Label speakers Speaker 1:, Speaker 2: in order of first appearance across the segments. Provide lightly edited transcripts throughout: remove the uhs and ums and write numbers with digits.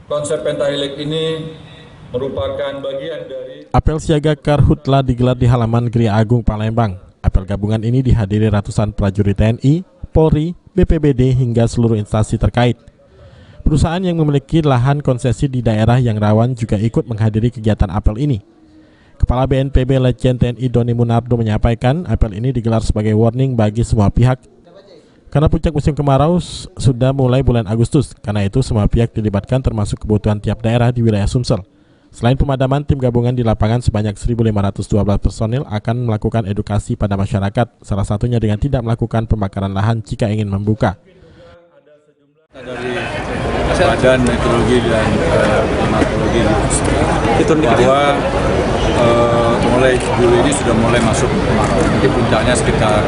Speaker 1: Konsep pentahelix ini merupakan bagian dari
Speaker 2: apel siaga Karhutla digelar di halaman Gria Agung Palembang. Apel gabungan ini dihadiri ratusan prajurit TNI, Polri, BPBD hingga seluruh instansi terkait. Perusahaan yang memiliki lahan konsesi di daerah yang rawan juga ikut menghadiri kegiatan apel ini. Kepala BNPB Letjen TNI Doni Munardo menyampaikan apel ini digelar sebagai warning bagi semua pihak karena puncak musim kemarau sudah mulai bulan Agustus. Karena itu semua pihak dilibatkan termasuk kebutuhan tiap daerah di wilayah Sumsel. Selain pemadaman, tim gabungan di lapangan sebanyak 1.512 personil akan melakukan edukasi pada masyarakat, salah satunya dengan tidak melakukan pembakaran lahan jika ingin membuka.
Speaker 1: Dari Badan Meteorologi dan Klimatologi bahwa mulai Juli ini sudah mulai masuk kemarau. Nanti puncaknya sekitar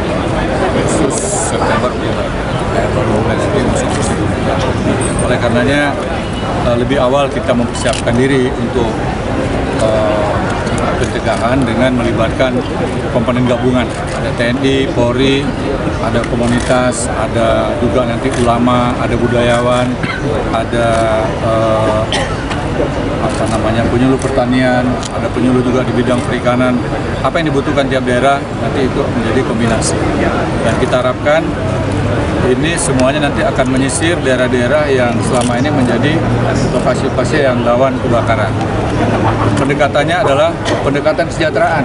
Speaker 1: Agustus, September, baru mulai masuk musim hujan. Oleh karenanya lebih awal kita mempersiapkan diri untuk pencegahan dengan melibatkan komponen gabungan. Ada TNI, Polri, ada komunitas, ada juga nanti ulama, ada budayawan, ada penyuluh pertanian, ada penyuluh juga di bidang perikanan. Apa yang dibutuhkan tiap daerah nanti itu menjadi kombinasi. Dan kita harapkan ini semuanya nanti akan menyisir daerah-daerah yang selama ini menjadi lokasi-lokasi yang rawan kebakaran. Pendekatannya adalah pendekatan kesejahteraan,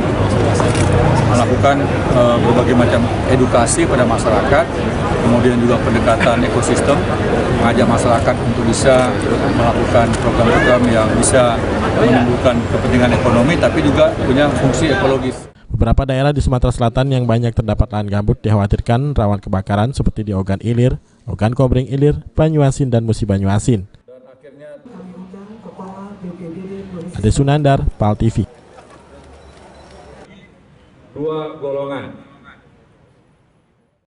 Speaker 1: melakukan berbagai macam edukasi pada masyarakat, kemudian juga pendekatan ekosistem, mengajak masyarakat untuk bisa melakukan program-program yang bisa menimbulkan kepentingan ekonomi, tapi juga punya fungsi ekologis.
Speaker 2: Beberapa daerah di Sumatera Selatan yang banyak terdapat lahan gambut dikhawatirkan rawan kebakaran seperti di Ogan Ilir, Ogan Komering Ilir, Banyuasin, dan Musi Banyuasin. Ade Sunandar, PAL TV.
Speaker 1: Dua golongan.